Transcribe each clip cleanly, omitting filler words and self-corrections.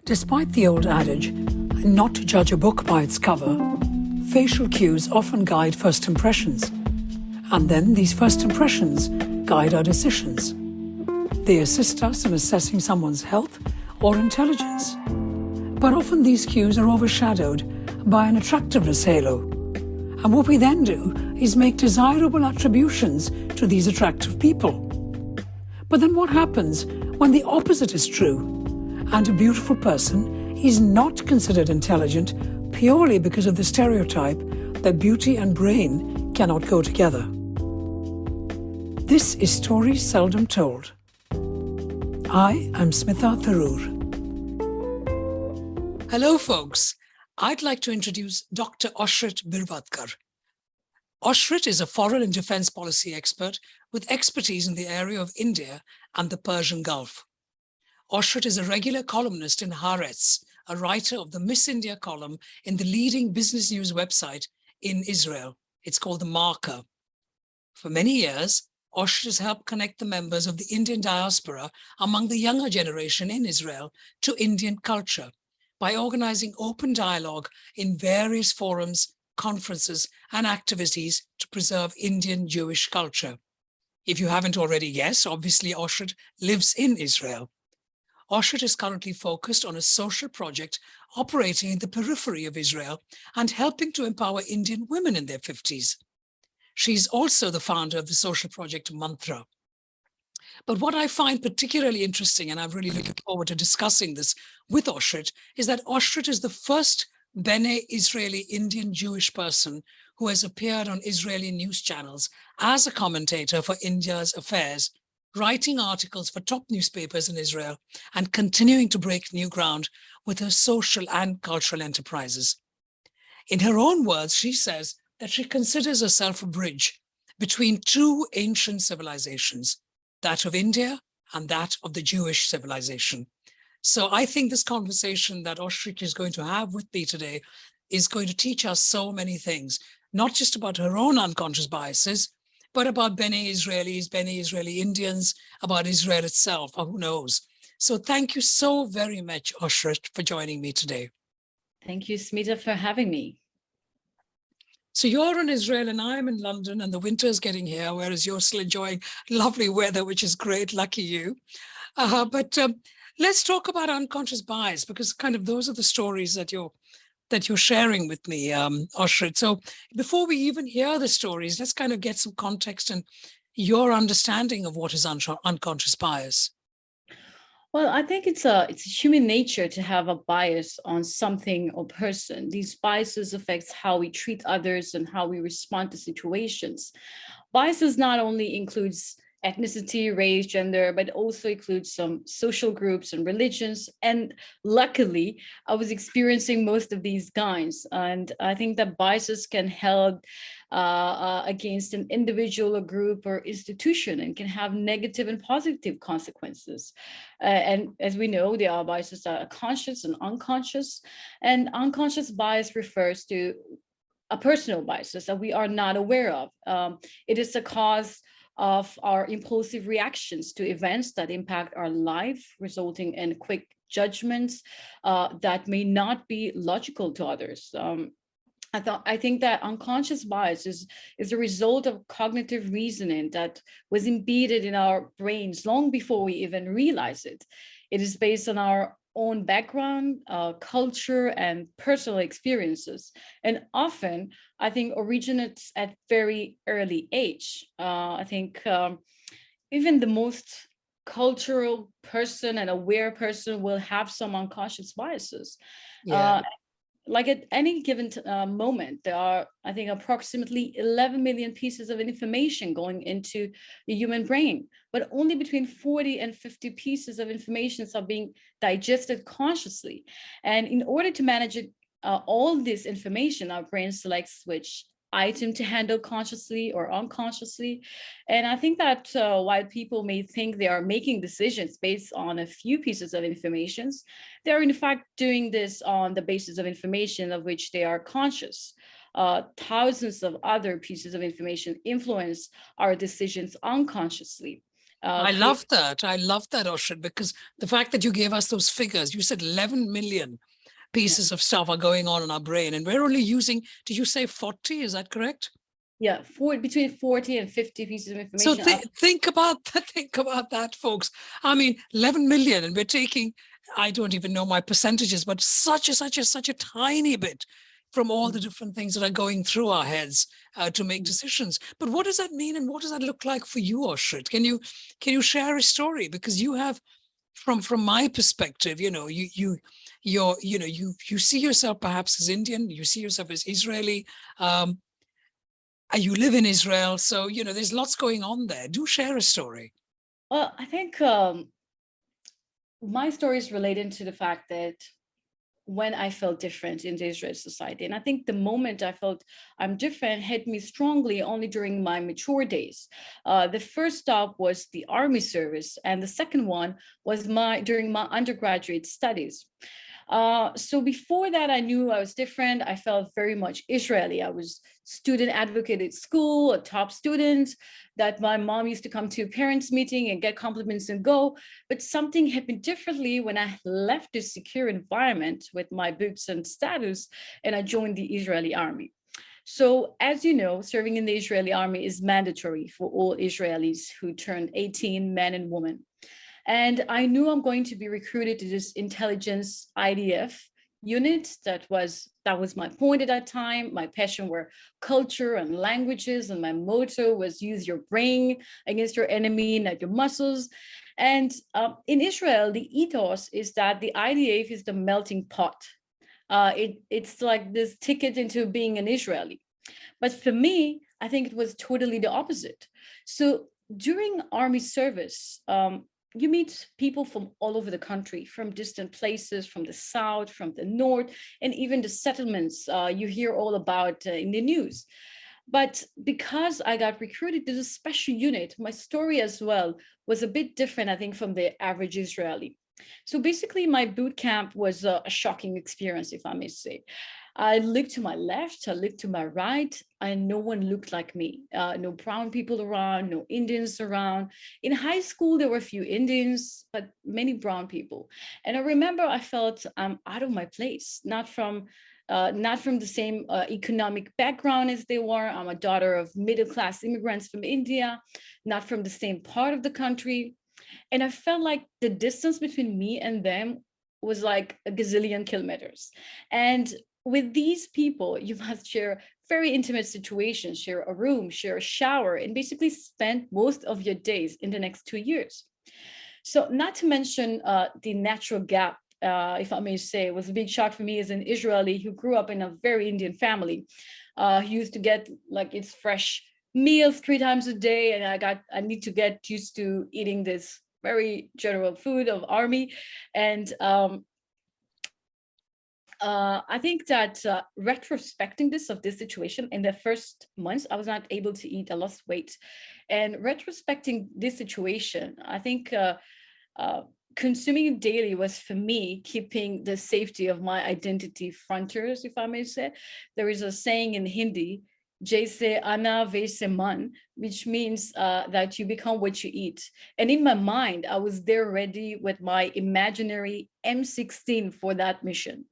Despite the old adage, not to judge a book by its cover, facial cues often guide first impressions. And then these first impressions guide our decisions. They assist us in assessing someone's health or intelligence. But often these cues are overshadowed by an attractiveness halo. And what we then do is make desirable attributions to these attractive people. But then what happens when the opposite is true, and a beautiful person is not considered intelligent purely because of the stereotype that beauty and brain cannot go together? This is Stories Seldom Told. I am Smitha Tharoor. Hello, folks. I'd like to introduce Dr. Oshrit Birvadker. Oshrit is a foreign and defense policy expert with expertise in the area of India and the Persian Gulf. Oshrit is a regular columnist in Haaretz, a writer of the Miss India column in the leading business news website in Israel. It's called The Marker. For many years, Oshrit has helped connect the members of the Indian diaspora among the younger generation in Israel to Indian culture by organizing open dialogue in various forums, conferences, and activities to preserve Indian Jewish culture. If you haven't already guessed, obviously Oshrit lives in Israel. Oshrit is currently focused on a social project operating in the periphery of Israel and helping to empower Indian women in their 50s. She's also the founder of the social project Mantra. But what I find particularly interesting, and I'm really looking forward to discussing this with Oshrit, is that Oshrit is the first Bene Israeli Indian Jewish person who has appeared on Israeli news channels as a commentator for India's affairs, writing articles for top newspapers in Israel and continuing to break new ground with her social and cultural enterprises. In her own words, she says that she considers herself a bridge between two ancient civilizations, that of India and that of the Jewish civilization. So I think this conversation that Oshrit is going to have with me today is going to teach us so many things, not just about her own unconscious biases, but about Bene Israelis, Bene Israeli Indians, about Israel itself, or who knows. So thank you so very much, Oshrit, for joining me today. Thank you, Smita, for having me. So you're in Israel and I'm in London and the winter is getting here, whereas you're still enjoying lovely weather, which is great, lucky you. But let's talk about unconscious bias, because kind of those are the stories that you're sharing with me, Oshrit. So before we even hear the stories, let's kind of get some context and your understanding of what is unconscious bias. Well, I think it's human nature to have a bias on something or person. These biases affects how we treat others and how we respond to situations. Biases not only includes ethnicity, race, gender, but also includes some social groups and religions. And luckily, I was experiencing most of these kinds. And I think that biases can help against an individual, a group, or institution, and can have negative and positive consequences. And as we know, there are biases that are conscious and unconscious. And unconscious bias refers to a personal biases that we are not aware of. It is the cause of our impulsive reactions to events that impact our life, resulting in quick judgments that may not be logical to others. I think that unconscious bias is a result of cognitive reasoning that was embedded in our brains long before we even realize it. It is based on our own background, culture, and personal experiences, and often I think originates at very early age. I think even the most cultural person and aware person will have some unconscious biases. Yeah. Like at any given moment, there are, I think, approximately 11 million pieces of information going into the human brain, but only between 40 and 50 pieces of information are being digested consciously. And in order to manage it, all this information, our brain selects which item to handle consciously or unconsciously. And I think that while people may think they are making decisions based on a few pieces of information, they're in fact doing this on the basis of information of which they are conscious. Thousands of other pieces of information influence our decisions unconsciously. I love that. I love that, Oshrit, because the fact that you gave us those figures, you said 11 million pieces of stuff are going on in our brain, and we're only using, did you say 40? Is that correct? Yeah, between 40 and 50 pieces of So information. think about that. Think about that, folks. I mean, 11 million, and we're taking, I don't even know my percentages, but such a tiny bit from all the different things that are going through our heads to make decisions. But what does that mean, and what does that look like for you, Oshrit? Can you share a story? Because you have, from my perspective, you see yourself perhaps as Indian, you see yourself as Israeli. You live in Israel, so there's lots going on there. Do share a story. Well, I think my story is related to the fact that when I felt different in the Israeli society, and I think the moment I felt I'm different hit me strongly only during my mature days. The first stop was the army service, and the second one was during my undergraduate studies. So before that, I knew I was different. I felt very much Israeli. I was student advocate at school, a top student, that my mom used to come to a parents meeting and get compliments and go. But something happened differently when I left this secure environment with my books and status, and I joined the Israeli army. So as you know, serving in the Israeli army is mandatory for all Israelis who turned 18, men and women. And I knew I'm going to be recruited to this intelligence IDF unit. That was my point at that time. My passion were culture and languages, and my motto was use your brain against your enemy, not your muscles. And in Israel, the ethos is that the IDF is the melting pot. It's like this ticket into being an Israeli. But for me, I think it was totally the opposite. So during army service, you meet people from all over the country, from distant places, from the south, from the north, and even the settlements you hear all about in the news. But because I got recruited to the special unit, my story as well was a bit different, I think, from the average Israeli. So basically, my boot camp was a shocking experience, if I may say. I looked to my left, I looked to my right, and no one looked like me. No brown people around, no Indians around. In high school, there were a few Indians, but many brown people. And I remember I felt I'm out of my place, not from the same economic background as they were. I'm a daughter of middle-class immigrants from India, not from the same part of the country. And I felt like the distance between me and them was like a gazillion kilometers. And with these people, you must share very intimate situations, share a room, share a shower, and basically spend most of your days in the next 2 years. So not to mention the natural gap, if I may say, was a big shock for me as an Israeli who grew up in a very Indian family, who used to get like its fresh meals 3 times a day, and I need to get used to eating this very general food of army. And I think that retrospecting this situation, in the first months, I was not able to eat. I lost weight. And retrospecting this situation, I think consuming it daily was, for me, keeping the safety of my identity frontiers, if I may say. There is a saying in Hindi, Jaise ana vaise man, which means that you become what you eat. And in my mind, I was there ready with my imaginary M16 for that mission.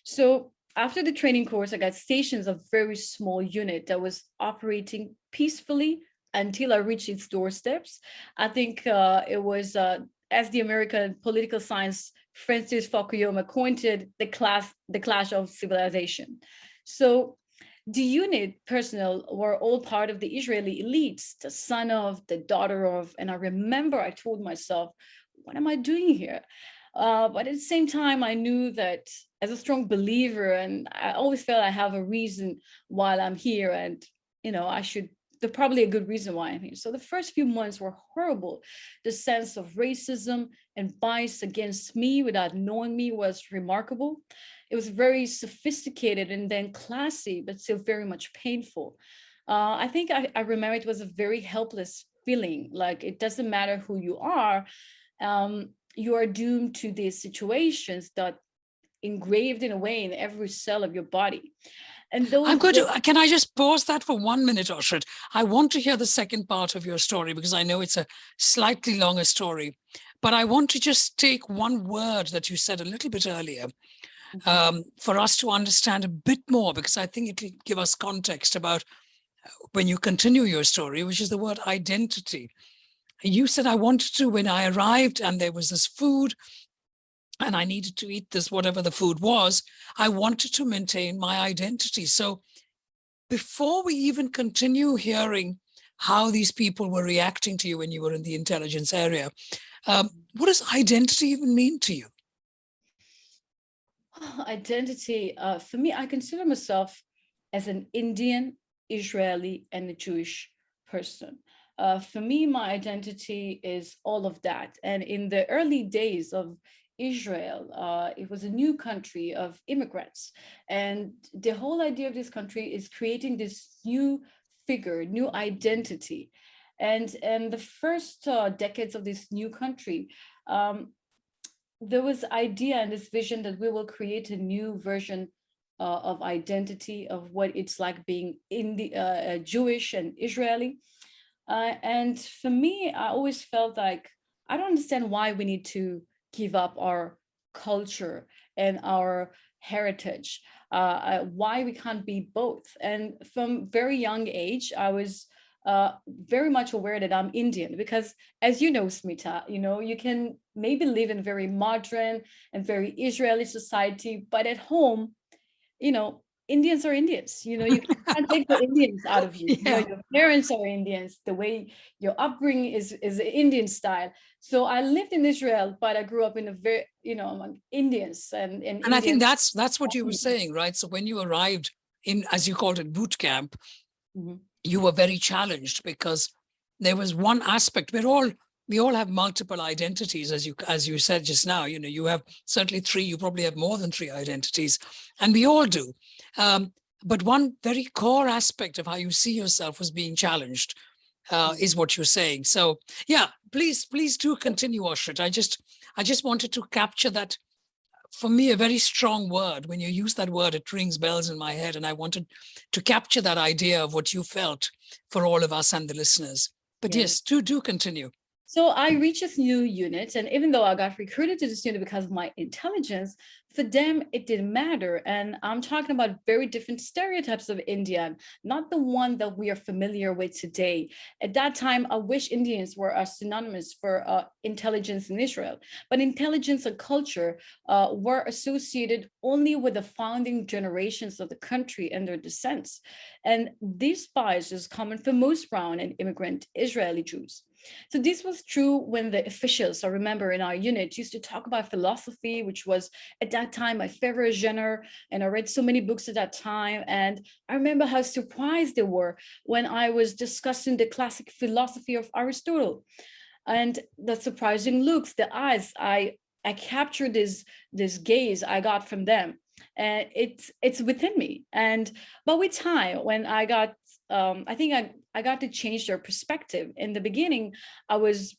So after the training course, I got stationed as a very small unit that was operating peacefully until I reached its doorsteps. I think it was, as the American political science Francis Fukuyama coined it, the clash of civilization. So the unit personnel were all part of the Israeli elites, the son of, the daughter of, and I remember I told myself, what am I doing here? But at the same time, I knew that as a strong believer, and I always felt I have a reason why I'm here, and there's probably a good reason why I'm here. So the first few months were horrible. The sense of racism and bias against me without knowing me was remarkable. It was very sophisticated and then classy, but still very much painful. I think I remember it was a very helpless feeling, like it doesn't matter who you are, you are doomed to these situations that engraved in a way in every cell of your body. And those I'm going to, can I just pause that for 1 minute, Oshrit? I want to hear the second part of your story because I know it's a slightly longer story, but I want to just take one word that you said a little bit earlier for us to understand a bit more, because I think it will give us context about when you continue your story, which is the word identity. You said, I wanted to, when I arrived and there was this food and I needed to eat this, whatever the food was, I wanted to maintain my identity. So before we even continue hearing how these people were reacting to you when you were in the intelligence area, what does identity even mean to you? Identity, for me, I consider myself as an Indian, Israeli, and a Jewish person. For me, my identity is all of that. And in the early days of Israel, it was a new country of immigrants. And the whole idea of this country is creating this new figure, new identity. And the first decades of this new country, there was idea and this vision that we will create a new version of identity of what it's like being Jewish and Israeli. And for me, I always felt like I don't understand why we need to give up our culture and our heritage, why we can't be both. And from very young age, I was very much aware that I'm Indian because, as you know, Smita, you can maybe live in very modern and very Israeli society, but at home, Indians are Indians. You can't take the Indians out of you. Yeah. Your parents are Indians. The way your upbringing is Indian style. So I lived in Israel, but I grew up in a very, among Indians and And I think Indians. that's what you were saying, right? So when you arrived in, as you called it, boot camp, you were very challenged because there was one aspect. We all have multiple identities, as you said just now. You have certainly three. You probably have more than three identities, and we all do. But one very core aspect of how you see yourself was being challenged, is what you're saying. So yeah, please do continue, Oshrit. I just wanted to capture that. For me, a very strong word. When you use that word, it rings bells in my head. And I wanted to capture that idea of what you felt for all of us and the listeners. But yes, do continue. So I reached this new unit, and even though I got recruited to this unit because of my intelligence, for them, it didn't matter. And I'm talking about very different stereotypes of Indian, not the one that we are familiar with today. At that time, I wish Indians were synonymous for intelligence in Israel, but intelligence and culture were associated only with the founding generations of the country and their descents. And this bias is common for most brown and immigrant Israeli Jews. So this was true when the officials, I remember in our unit, used to talk about philosophy, which was at that time my favorite genre. And I read so many books at that time. And I remember how surprised they were when I was discussing the classic philosophy of Aristotle. And the surprising looks, the eyes, I captured this gaze I got from them. And it's within me. But with time, when I got I think I got to change their perspective. In the beginning, I was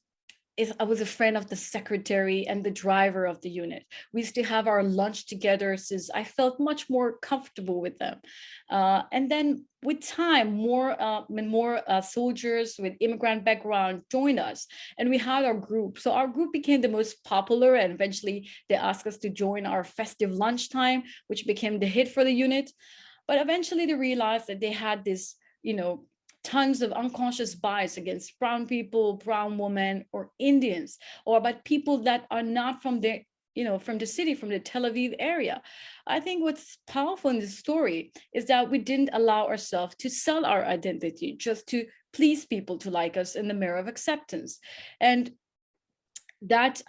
a friend of the secretary and the driver of the unit. We used to have our lunch together since I felt much more comfortable with them. And then with time, more soldiers with immigrant background joined us, and we had our group. So our group became the most popular, and eventually they asked us to join our festive lunchtime, which became the hit for the unit. But eventually they realized that they had this, tons of unconscious bias against brown people, brown women, or Indians, or about people that are not from the, from the city, from the Tel Aviv area. I think what's powerful in this story is that we didn't allow ourselves to sell our identity just to please people to like us in the mirror of acceptance. And that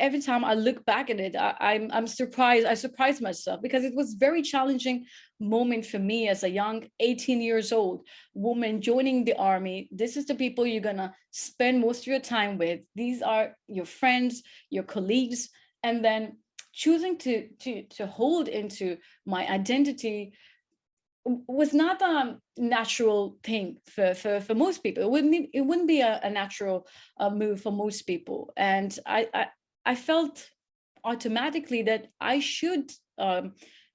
every time I look back at it, I'm surprised. I surprised myself because it was very challenging moment for me as a young 18 years old woman joining the army. This is the people you're gonna spend most of your time with. These are your friends, your colleagues, and then choosing to hold into my identity was not a natural thing for most people. It wouldn't be a natural move for most people. And I felt automatically that I should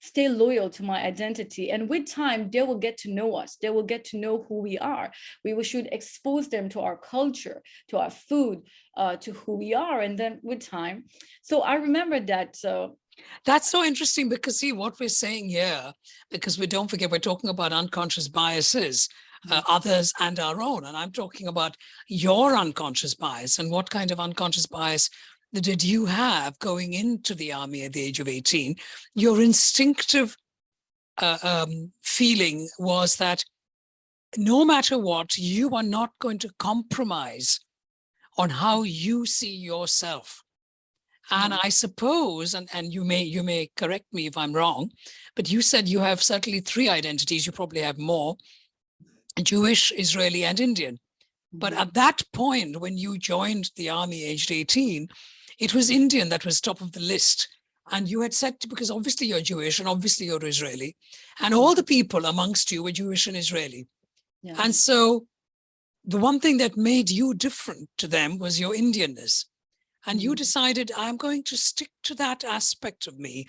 stay loyal to my identity. And with time, they will get to know us. They will get to know who we are. We should expose them to our culture, to our food, to who we are. And then with time, so I remember that. That's so interesting because see what we're saying here, because we don't forget we're talking about unconscious biases, others and our own. And I'm talking about your unconscious bias and what kind of unconscious bias did you have going into the army at the age of 18? Your instinctive feeling was that no matter what, you are not going to compromise on how you see yourself. And I suppose, and you may correct me if I'm wrong, but you said you have certainly 3 identities. You probably have more: Jewish, Israeli, and Indian. But at that point, when you joined the army aged 18, it was Indian that was top of the list. And you had said, because obviously you're Jewish and obviously you're Israeli, and all the people amongst you were Jewish and Israeli. Yeah. And so the one thing that made you different to them was your Indianness. And you decided, I'm going to stick to that aspect of me,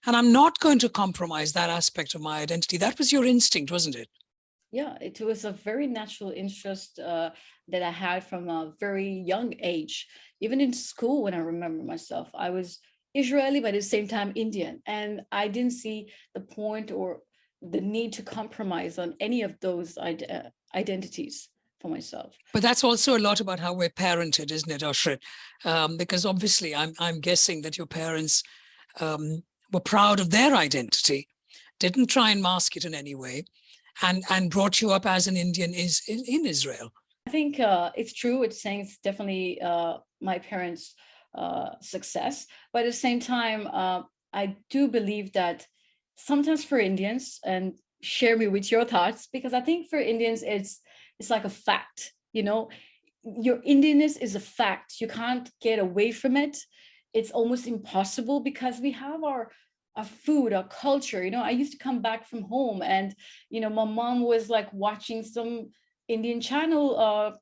and I'm not going to compromise that aspect of my identity. That was your instinct, wasn't it? Yeah, it was a very natural interest that I had from a very young age. Even in school, when I remember myself, I was Israeli, but at the same time Indian. And I didn't see the point or the need to compromise on any of those identities for myself. But that's also a lot about how we're parented, isn't it, Oshrit? Because obviously I'm guessing that your parents were proud of their identity, didn't try and mask it in any way, and brought you up as an Indian in Israel. I think it's true. It's saying it's definitely my parents' success. But at the same time, I do believe that sometimes for Indians, and share me with your thoughts, because I think for Indians, it's like a fact, you know, your Indianness is a fact. You can't get away from it. It's almost impossible because we have our food, our culture. You know, I used to come back from home and, you know, my mom was like watching some Indian channel,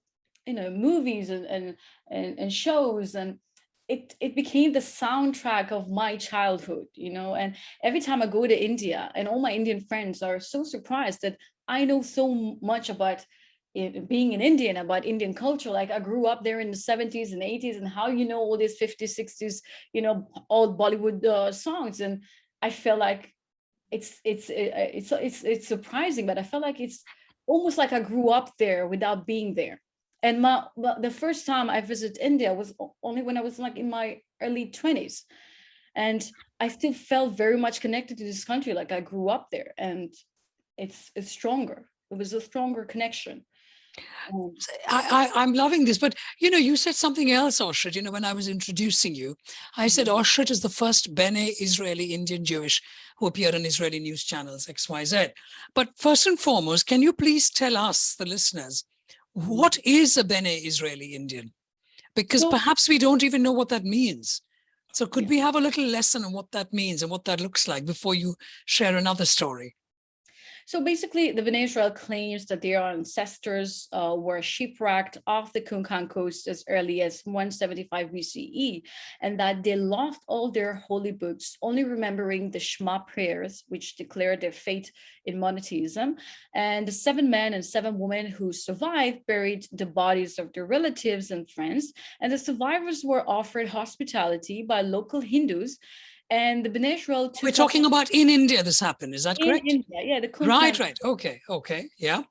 you know, movies and shows, and it became the soundtrack of my childhood, you know. And every time I go to India, and all my Indian friends are so surprised that I know so much about being an Indian, about Indian culture. Like I grew up there in the 70s and 80s, and how you know all these 50s, 60s, you know, old Bollywood songs. And I felt like it's surprising, but I felt like it's almost like I grew up there without being there. And the first time I visited India was only when I was like in my early 20s. And I still felt very much connected to this country. Like I grew up there, and it's stronger. It was a stronger connection. I'm loving this, but you know, you said something else, Oshrit. You know, when I was introducing you, I said Oshrit is the first Bene Israeli Indian Jewish who appeared on Israeli news channels XYZ. But first and foremost, can you please tell us, the listeners, what is a Bene Israeli Indian? Because perhaps we don't even know what that means. So could we have a little lesson on what that means and what that looks like before you share another story? So basically, the Bene Israel claims that their ancestors were shipwrecked off the Konkan coast as early as 175 BCE, and that they lost all their holy books, only remembering the Shema prayers, which declared their faith in monotheism. And the 7 men and 7 women who survived buried the bodies of their relatives and friends, and the survivors were offered hospitality by local Hindus. And the Bene Israel We're talking about in India this happened, is that correct? In India, yeah. The Right. Okay, yeah.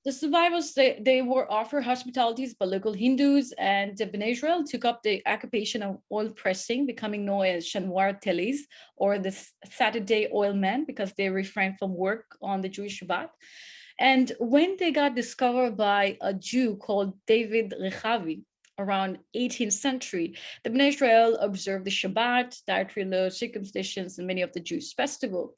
The survivors, they were offered hospitalities by local Hindus, and the Bene Israel took up the occupation of oil pressing, becoming known as Shanwar Telis, or the Saturday oil men, because they refrained from work on the Jewish Shabbat. And when they got discovered by a Jew called David Rechavi, around 18th century, the Bnei Israel observed the Shabbat, dietary laws, circumcisions, and many of the Jewish festivals.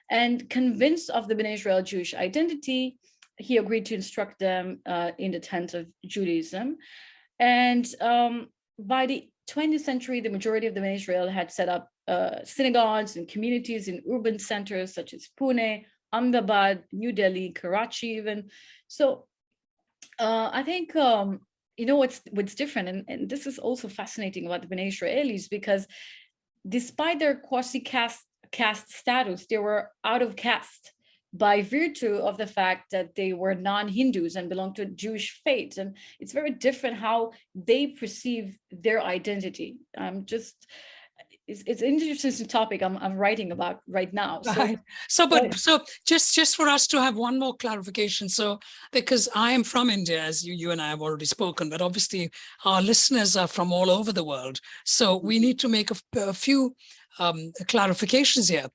And convinced of the Bnei Israel Jewish identity, he agreed to instruct them in the tent of Judaism. And by the 20th century, the majority of the Bnei Israel had set up synagogues and communities in urban centers such as Pune, Ahmedabad, New Delhi, Karachi even. So I think you know what's different, and this is also fascinating about the Bene Israelis, because despite their caste status. They were out of caste by virtue of the fact that they were non-Hindus and belonged to Jewish faith. And it's very different how they perceive their identity. It's an interesting topic I'm writing about right now. Right. So just for us to have one more clarification. So, because I am from India, as you and I have already spoken, but obviously our listeners are from all over the world. So we need to make a few clarifications here.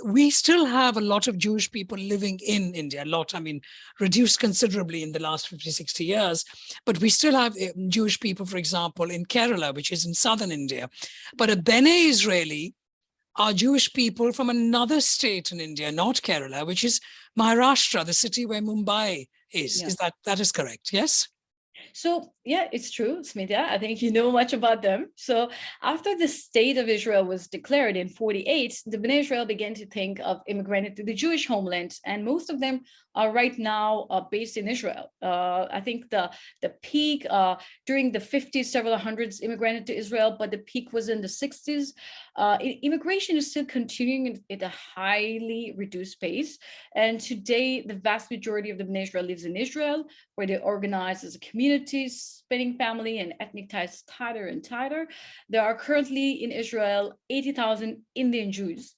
We still have a lot of Jewish people living in India, I mean, reduced considerably in the last 50, 60 years, but we still have Jewish people, for example, in Kerala, which is in southern India. But a Bene Israeli are Jewish people from another state in India, not Kerala, which is Maharashtra, the city where Mumbai is. Yeah. That is correct? Yes. So yeah, it's true, Smita. I think you know much about them. So after the state of Israel was declared in 48, the Bene Israel began to think of immigrating to the Jewish homeland, and most of them are right now based in Israel. I think the peak during the 50s, several hundreds immigrated to Israel, but the peak was in the 60s. Immigration is still continuing at a highly reduced pace, and today the vast majority of the Bene Israel lives in Israel, where they organize as a community, spending family and ethnic ties tighter and tighter. There are currently in Israel 80,000 Indian Jews,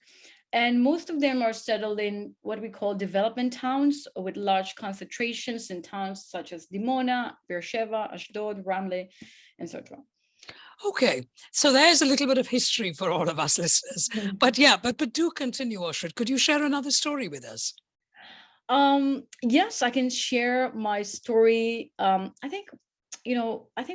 and most of them are settled in what we call development towns with large concentrations in towns such as Dimona, Beersheba, Ashdod, Ramle, etc. Okay, so there's a little bit of history for all of us listeners. But yeah, but do continue, Oshrit. Could you share another story with us? Yes, I can share my story. I think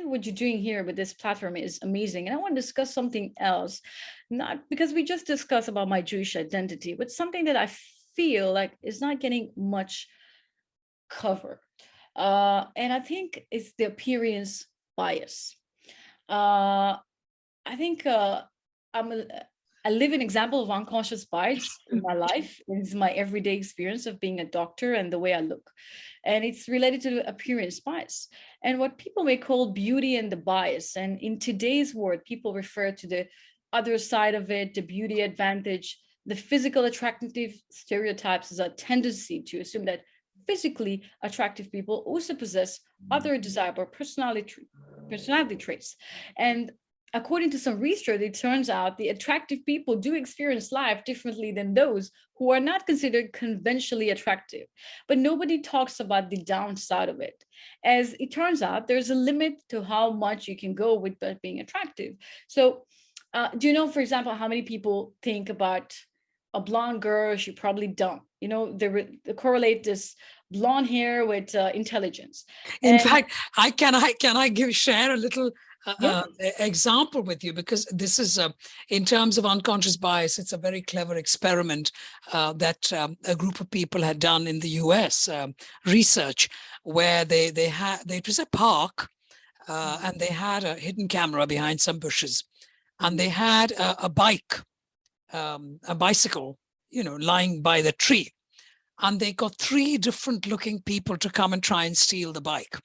what you're doing here with this platform is amazing. And I want to discuss something else, not because we just discussed about my Jewish identity, but something that I feel like is not getting much cover. And I think it's the appearance bias. I think I'm a living example of unconscious bias in my life. It's my everyday experience of being a doctor and the way I look. And it's related to the appearance bias and what people may call beauty and the bias. And in today's world, people refer to the other side of it, the beauty advantage, the physical attractive stereotypes as a tendency to assume that physically attractive people also possess other desirable personality traits. And according to some research, it turns out the attractive people do experience life differently than those who are not considered conventionally attractive. But nobody talks about the downside of it. As it turns out, there's a limit to how much you can go with being attractive. So do you know, for example, how many people think about a blonde girl? She probably dumb. They correlate this blonde hair with intelligence. In fact, can I share a little Yeah. example with you, because this is in terms of unconscious bias, it's a very clever experiment that a group of people had done in the US, research, where it was a park and they had a hidden camera behind some bushes, and they had a bicycle, lying by the tree, and they got 3 different looking people to come and try and steal the bike.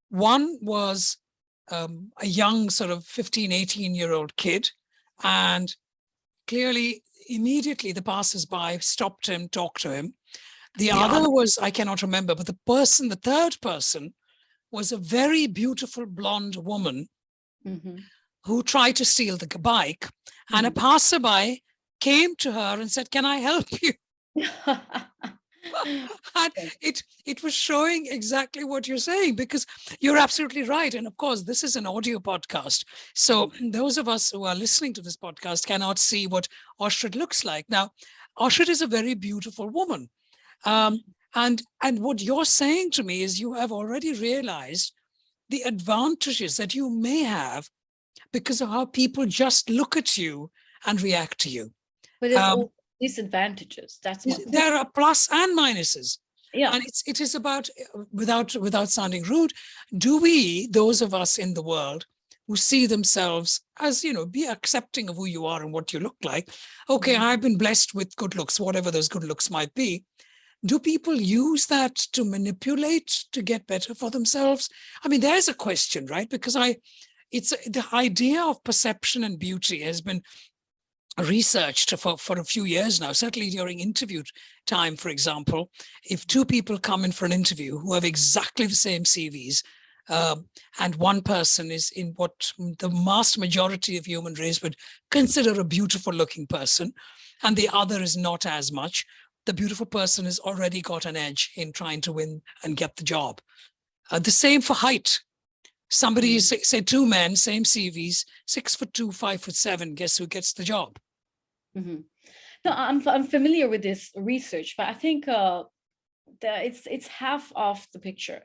One was a young sort of 15, 18-year-old kid, and clearly, immediately the passers-by stopped him, talked to him. The other was, I cannot remember, but the third person was a very beautiful blonde woman who tried to steal the bike, and a passerby came to her and said, "Can I help you?" And it was showing exactly what you're saying, because you're absolutely right. And of course, this is an audio podcast. So those of us who are listening to this podcast cannot see what Oshrit looks like. Now, Oshrit is a very beautiful woman. And what you're saying to me is you have already realized the advantages that you may have because of how people just look at you and react to you. But there's all disadvantages. That's my point. There are plus and minuses. Yeah. And it is about, without sounding rude, do we, those of us in the world who see themselves as, be accepting of who you are and what you look like. Okay, I've been blessed with good looks, whatever those good looks might be. Do people use that to manipulate, to get better for themselves? I mean, there's a question, right? Because the idea of perception and beauty has been researched for a few years now, certainly during interview time, for example, if two people come in for an interview who have exactly the same CVs, and one person is in what the vast majority of human race would consider a beautiful looking person, and the other is not as much, the beautiful person has already got an edge in trying to win and get the job. The same for height. Somebody, say two men, same CVs, 6'2", 5'7", guess who gets the job? Mm-hmm. No, I'm familiar with this research, but I think it's half of the picture.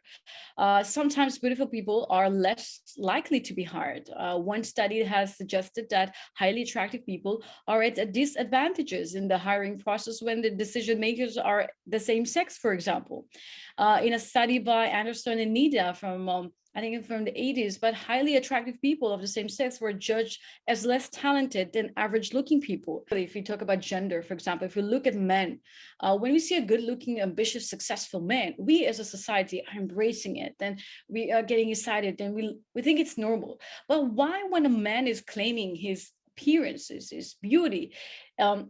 Sometimes beautiful people are less likely to be hired. One study has suggested that highly attractive people are at disadvantages in the hiring process when the decision makers are the same sex, for example. In a study by Andersoni and NIDA from I think from the 80s, but highly attractive people of the same sex were judged as less talented than average looking people. If you talk about gender, for example, if you look at men, when we see a good looking, ambitious, successful man, we as a society are embracing it and we are getting excited and we think it's normal. But why when a man is claiming his appearances, his beauty,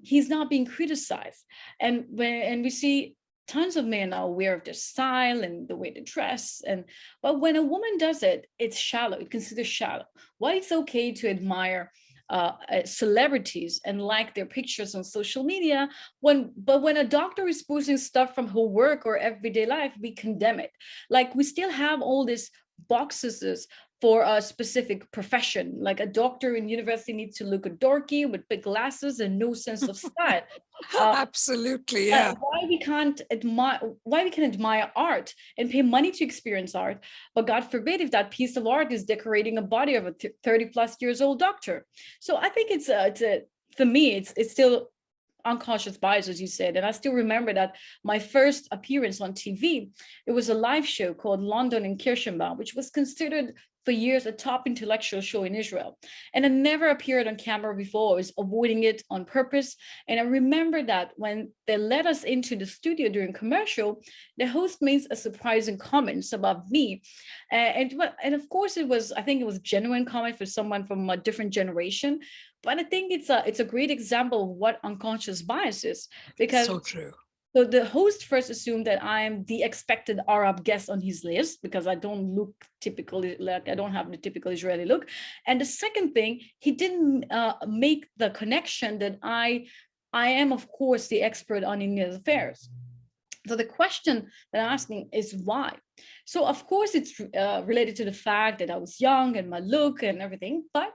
he's not being criticized? And we see tons of men are aware of their style and the way they dress, but when a woman does it, it's shallow. It's considered shallow. Why it's okay to admire celebrities and like their pictures on social media, but when a doctor is posting stuff from her work or everyday life, we condemn it. Like we still have all these boxes for a specific profession. Like a doctor in university needs to look a dorky with big glasses and no sense of style. Absolutely, yeah. Why we can admire art and pay money to experience art, but God forbid if that piece of art is decorating a body of a 30 plus years old doctor. So I think for me, it's still unconscious bias, as you said. And I still remember that my first appearance on TV, it was a live show called London in Kirchenbaum, which was considered for years a top intellectual show in Israel. And I never appeared on camera before. I was avoiding it on purpose. And I remember that when they let us into the studio during commercial, the host made a surprising comments about me. And of course, I think it was a genuine comment for someone from a different generation. But I think it's a great example of what unconscious bias is, because so true. So the host first assumed that I'm the expected Arab guest on his list because I don't look typically, like I don't have the typical Israeli look. And the second thing, he didn't make the connection that I am, of course, the expert on Indian affairs. So the question that I'm asking is why? So of course it's related to the fact that I was young and my look and everything, but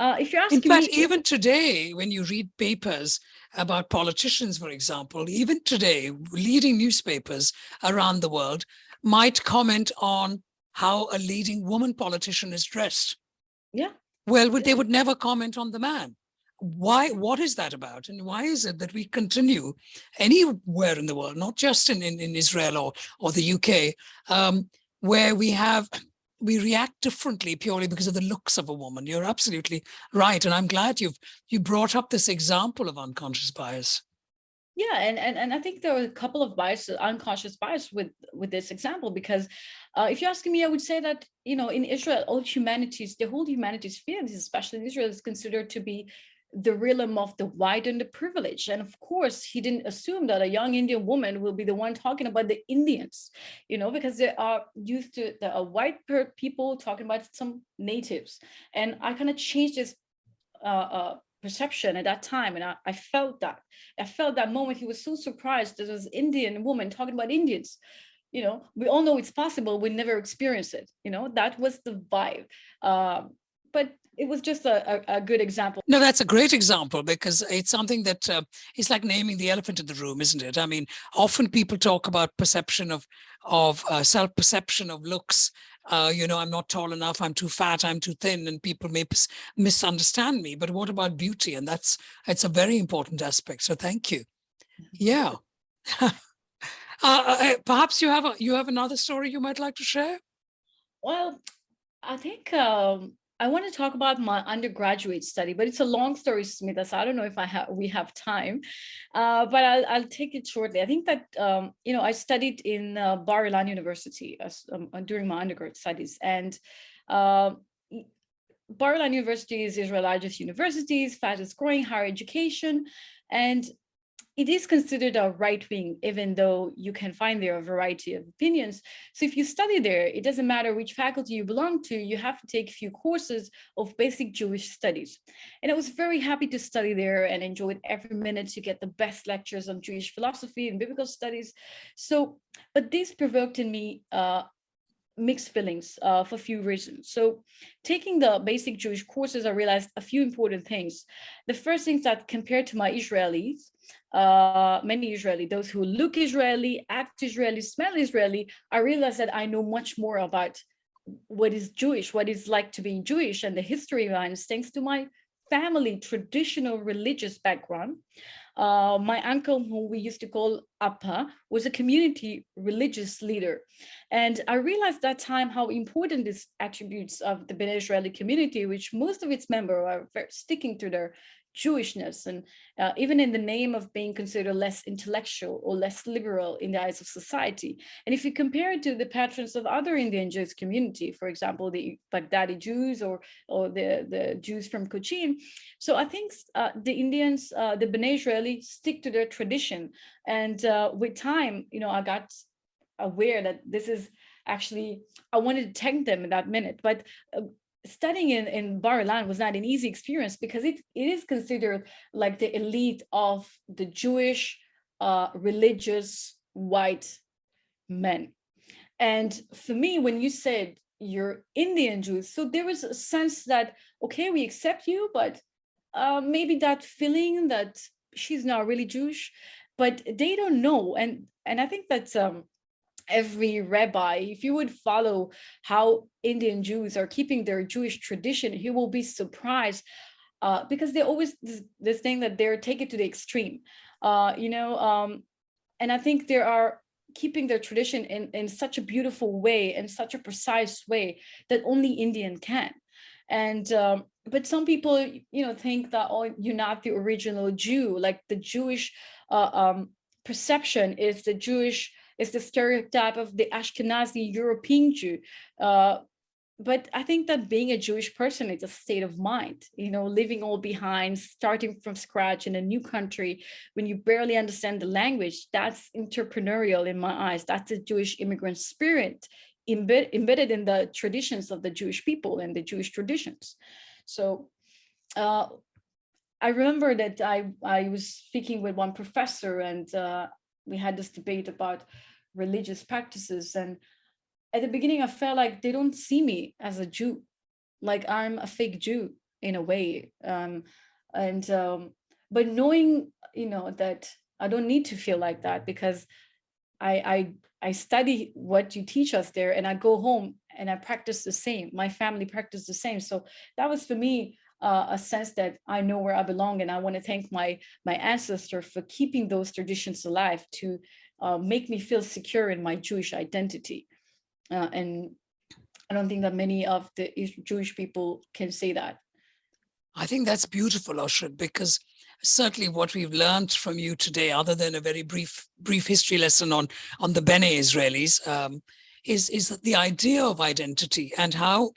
if you're asking in fact, me, even today, when you read papers about politicians, for example, even today, leading newspapers around the world might comment on how a leading woman politician is dressed. Yeah. Well, they would never comment on the man. Why? What is that about? And why is it that we continue anywhere in the world, not just in Israel or the UK, where we react differently purely because of the looks of a woman? You're absolutely right. And I'm glad you brought up this example of unconscious bias. Yeah, and I think there are a couple of biases, unconscious bias with this example, because if you're asking me, I would say that, in Israel, the whole humanities field, especially in Israel, is considered to be the realm of the white and the privileged. And of course, he didn't assume that a young Indian woman will be the one talking about the Indians, because they are used to the white people talking about some natives. And I kind of changed this perception at that time. And I felt that moment. He was so surprised that this Indian woman talking about Indians. We all know it's possible. We never experience it. That was the vibe. But it was just a good example. No, that's a great example, because it's something that it's like naming the elephant in the room, isn't it? I mean, often people talk about perception of self-perception of looks. I'm not tall enough, I'm too fat, I'm too thin, and people may misunderstand me. But what about beauty? And it's a very important aspect. So thank you. Yeah. Perhaps you have another story you might like to share? Well, I think I want to talk about my undergraduate study, but it's a long story, Smita, so I don't know if we have time, but I'll take it shortly. I think that, I studied in Bar Ilan University during my undergrad studies, and Bar-Ilan University is Israel's largest university, fastest growing higher education, and it is considered a right wing, even though you can find there a variety of opinions. So if you study there, it doesn't matter which faculty you belong to, you have to take a few courses of basic Jewish studies. And I was very happy to study there and enjoyed every minute to get the best lectures on Jewish philosophy and biblical studies. So, but this provoked in me mixed feelings for a few reasons. So taking the basic Jewish courses, I realized a few important things. The first thing is that compared to my Israelis, many Israeli, those who look Israeli, act Israeli, smell Israeli, I realized that I know much more about what is Jewish, what it's like to be Jewish, and the history behind it, thanks to my family traditional religious background. My uncle, who we used to call Appa, was a community religious leader. And I realized that time how important these attributes of the Bene Israeli community, which most of its members are very sticking to their Jewishness, and even in the name of being considered less intellectual or less liberal in the eyes of society. And if you compare it to the patrons of other Indian Jewish community, for example, the Baghdadi Jews or the Jews from Cochin, so I think the Indians, the Bene Israeli, stick to their tradition. And with time, I got aware that this is actually, I wanted to thank them in that minute. But studying in Bar-Ilan was not an easy experience because it is considered like the elite of the Jewish religious white men. And for me, when you said you're Indian Jews, so there was a sense that, okay, we accept you, but maybe that feeling that she's not really Jewish, but they don't know. And I think that every rabbi, if you would follow how Indian Jews are keeping their Jewish tradition, he will be surprised because they always this thing that they're take it to the extreme, and I think they are keeping their tradition in such a beautiful way and such a precise way that only Indian can. And but some people, think that, oh, you're not the original Jew, like the Jewish perception is the stereotype of the Ashkenazi European Jew. But I think that being a Jewish person is a state of mind, leaving all behind, starting from scratch in a new country, when you barely understand the language, that's entrepreneurial in my eyes. That's a Jewish immigrant spirit embedded in the traditions of the Jewish people and the Jewish traditions. So I remember that I was speaking with one professor, and we had this debate about religious practices. And at the beginning, I felt like they don't see me as a Jew, like I'm a fake Jew in a way. But knowing, that I don't need to feel like that, because I study what you teach us there, and I go home and I practice the same. My family practiced the same. So that was for me a sense that I know where I belong, and I want to thank my ancestors for keeping those traditions alive to make me feel secure in my Jewish identity. And I don't think that many of the Jewish people can say that. I think that's beautiful, Oshrit, because certainly what we've learned from you today, other than a very brief history lesson on the Bene Israelis, is the idea of identity and how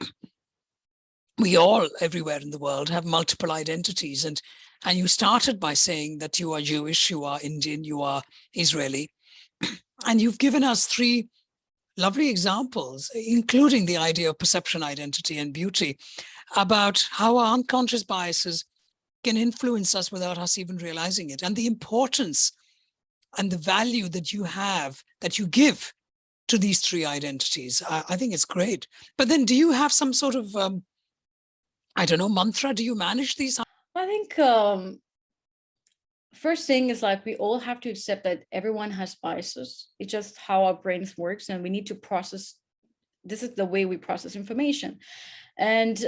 we all everywhere in the world have multiple identities. And you started by saying that you are Jewish, you are Indian, you are Israeli, and you've given us three lovely examples, including the idea of perception, identity, and beauty, about how our unconscious biases can influence us without us even realizing it, and the importance and the value that you give to these three identities. I think it's great. But then do you have some sort of, mantra? Do you manage these? I think first thing is, like, we all have to accept that everyone has biases. It's just how our brains works, and we need to process. This is the way we process information. And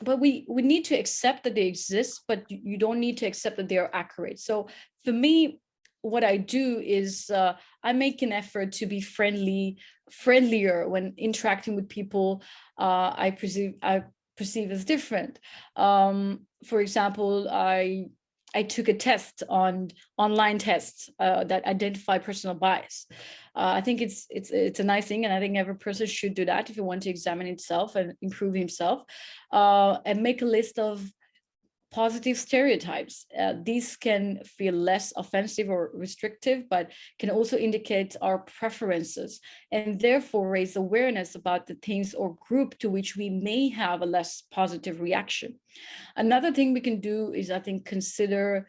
but we need to accept that they exist, but you don't need to accept that they are accurate. So for me, what I do is I make an effort to be friendlier when interacting with people I perceive as different. For example, I I took a test online tests that identify personal bias. I think it's a nice thing, and I think every person should do that if he wants to examine himself and improve himself, and make a list of positive stereotypes. These can feel less offensive or restrictive, but can also indicate our preferences and therefore raise awareness about the things or group to which we may have a less positive reaction. Another thing we can do is, I think, consider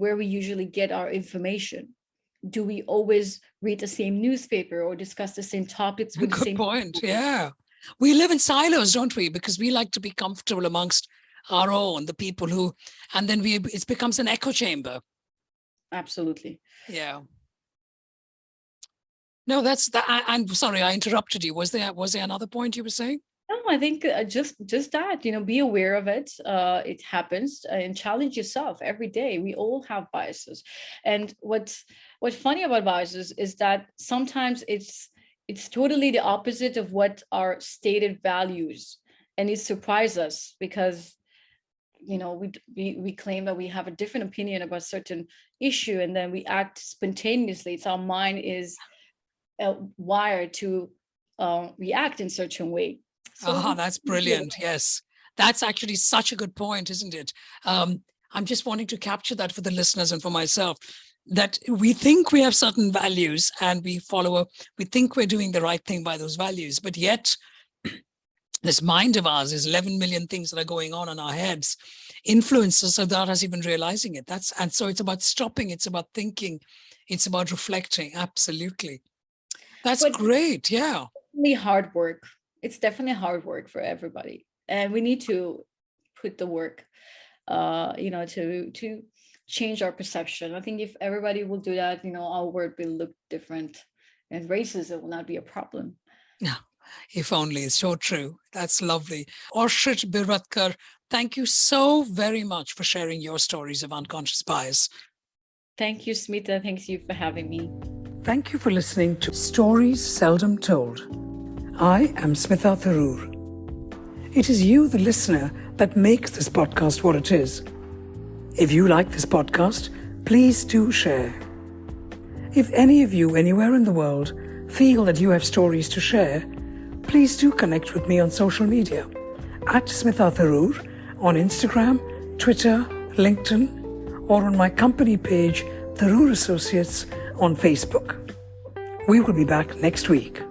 where we usually get our information. Do we always read the same newspaper or discuss the same topics with the same Good point. people? Yeah. We live in silos, don't we? Because we like to be comfortable amongst our own, the people who, and then it becomes an echo chamber. Absolutely. Yeah. No, that's that. I'm sorry, I interrupted you. Was there another point you were saying? No, I think just that, be aware of it. It happens, and challenge yourself every day. We all have biases. And what's funny about biases is that sometimes it's totally the opposite of what our stated values, and it surprises us because we claim that we have a different opinion about a certain issue, and then we act spontaneously. It's our mind is wired to react in such a way. So that's brilliant. Yes, that's actually such a good point, isn't it? I'm just wanting to capture that for the listeners and for myself, that we think we have certain values and we think we're doing the right thing by those values, but yet this mind of ours is 11 million things that are going on in our heads, influences without us even realizing it. And so it's about stopping, it's about thinking, it's about reflecting. Absolutely. That's great. Yeah. Hard work. It's definitely hard work for everybody. And we need to put the work, to change our perception. I think if everybody will do that, our world will look different and racism will not be a problem. No. If only. It's so true. That's lovely. Oshrit Birvadker, thank you so very much for sharing your stories of unconscious bias. Thank you, Smita. Thank you for having me. Thank you for listening to Stories Seldom Told. I am Smita Tharoor. It is you, the listener, that makes this podcast what it is. If you like this podcast, please do share. If any of you anywhere in the world feel that you have stories to share, please do connect with me on social media at Smita Tharoor on Instagram, Twitter, LinkedIn, or on my company page, Tharoor Associates, on Facebook. We will be back next week.